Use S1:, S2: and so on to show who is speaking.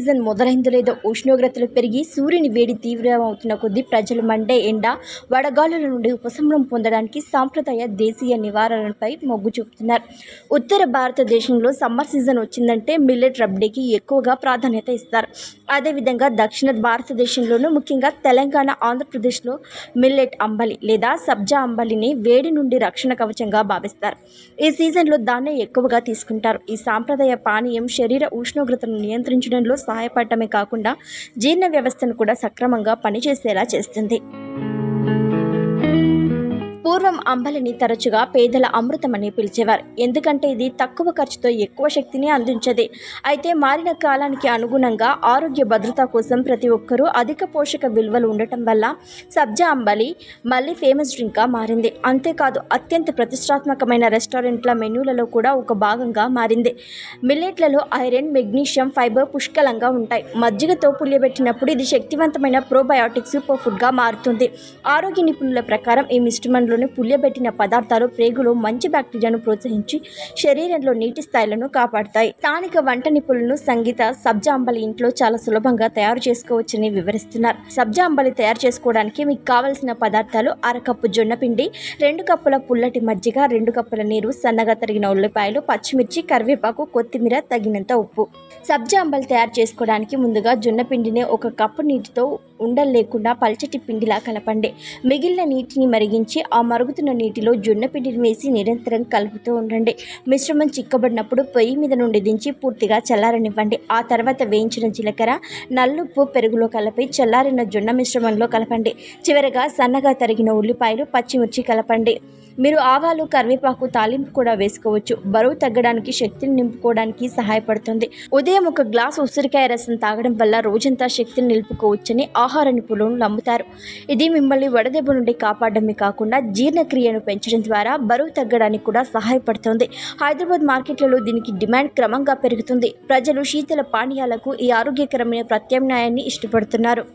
S1: Season మొదలైందో లేదో ఉష్ణోగ్రతలు పెరిగి సూర్యుని వేడి తీవ్రమవుతున్న కొద్దీ ప్రజలు మండే ఎండ, వడగాలుల నుండి ఉపశమనం పొందడానికి సాంప్రదాయ దేశీయ నివారణలపై మొగ్గు చూపుతున్నారు. ఉత్తర భారతదేశంలో సమ్మర్ సీజన్ వచ్చిందంటే మిల్లెట్ రబ్డీకి ఎక్కువగా ప్రాధాన్యత ఇస్తారు. అదేవిధంగా దక్షిణ భారతదేశంలోనూ ముఖ్యంగా తెలంగాణ, ఆంధ్రప్రదేశ్లో మిల్లెట్ అంబలి లేదా సబ్జా అంబలిని వేడి నుండి రక్షణ కవచంగా భావిస్తారు. ఈ సీజన్లో దాన్నే ఎక్కువగా తీసుకుంటారు. ఈ సాంప్రదాయ పానీయం శరీర ఉష్ణోగ్రతను నియంత్రించడంలో సహాయపడటమే కాకుండా జీర్ణ వ్యవస్థను కూడా సక్రమంగా పనిచేసేలా చేస్తుంది. పూర్వం అంబలిని తరచుగా పేదల అమృతమని పిలిచేవారు. ఎందుకంటే ఇది తక్కువ ఖర్చుతో ఎక్కువ శక్తిని అందించేది. అయితే మారిన కాలానికి అనుగుణంగా ఆరోగ్య భద్రత కోసం ప్రతి ఒక్కరూ అధిక పోషక విలువలు ఉండటం వల్ల సబ్జా అంబలి మళ్ళీ ఫేమస్ డ్రింక్గా మారింది. అంతేకాదు అత్యంత ప్రతిష్టాత్మకమైన రెస్టారెంట్ల మెనూలలో కూడా ఒక భాగంగా మారింది. మిల్లెట్లలో ఐరన్, మెగ్నీషియం, ఫైబర్ పుష్కలంగా ఉంటాయి. మజ్జిగతో పులియబెట్టినప్పుడు ఇది శక్తివంతమైన ప్రోబయాటిక్ సూపర్ ఫుడ్గా మారుతుంది. ఆరోగ్య నిపుణుల ప్రకారం ఈ మిశ్రమంలో పులియబెట్టిన పదార్థాలు ప్రేగులో మంచి బ్యాక్టీరియాను ప్రోత్సహించి శరీరంలో నీటి స్థాయిలను కాపాడుతాయి. స్థానిక వంట నిపుణులు సంగీత సబ్జా అంబలి ఇంట్లో చాలా సులభంగా తయారు చేసుకోవచ్చని వివరిస్తున్నారు. సబ్జా అంబలి తయారు చేసుకోవడానికి మీకు కావలసిన పదార్థాలు: అరకప్పు జొన్నపిండి, 2 కప్పుల పుల్లటి మజ్జిగ, 2 కప్పుల నీరు, సన్నగా తరిగిన ఉల్లిపాయలు, పచ్చిమిర్చి, కరివేపాకు, కొత్తిమీర, తగినంత ఉప్పు. సబ్జా అంబలి తయారు చేసుకోవడానికి ముందుగా జొన్నపిండిని 1 కప్పు నీటితో ఉండలు లేకుండా పల్చటి పిండిలా కలపండి. మిగిలిన నీటిని మరిగించి ఆ మరుగుతున్న నీటిలో జొన్నపిండిని వేసి నిరంతరం కలుపుతూ ఉండండి. మిశ్రమం చిక్కబడినప్పుడు పొయ్యి మీద నుండి దించి పూర్తిగా చల్లారనివ్వండి. ఆ తర్వాత వేయించిన జీలకర్ర, నల్లుప్పు పెరుగులో కలిపి చల్లారిన జొన్న మిశ్రమంలో కలపండి. చివరగా సన్నగా తరిగిన ఉల్లిపాయలు, పచ్చిమిర్చి కలపండి. మీరు ఆవాలు, కరివేపాకు తాలింపు కూడా వేసుకోవచ్చు. బరువు తగ్గడానికి, శక్తిని నింపుకోవడానికి సహాయపడుతుంది. ఉదయం 1 గ్లాసు ఉసిరికాయ రసం తాగడం వల్ల రోజంతా శక్తిని నిలుపుకోవచ్చని ఆహార నిపుణులు నమ్ముతారు. ఇది మిమ్మల్ని వడదెబ్బ నుండి కాపాడమే కాకుండా జీర్ణక్రియను పెంచడం ద్వారా బరువు తగ్గడానికి కూడా సహాయపడుతుంది. హైదరాబాద్ మార్కెట్లలో దీనికి డిమాండ్ క్రమంగా పెరుగుతుంది. ప్రజలు శీతల పానీయాలకు ఈ ఆరోగ్యకరమైన ప్రత్యామ్నాయాన్ని ఇష్టపడుతున్నారు.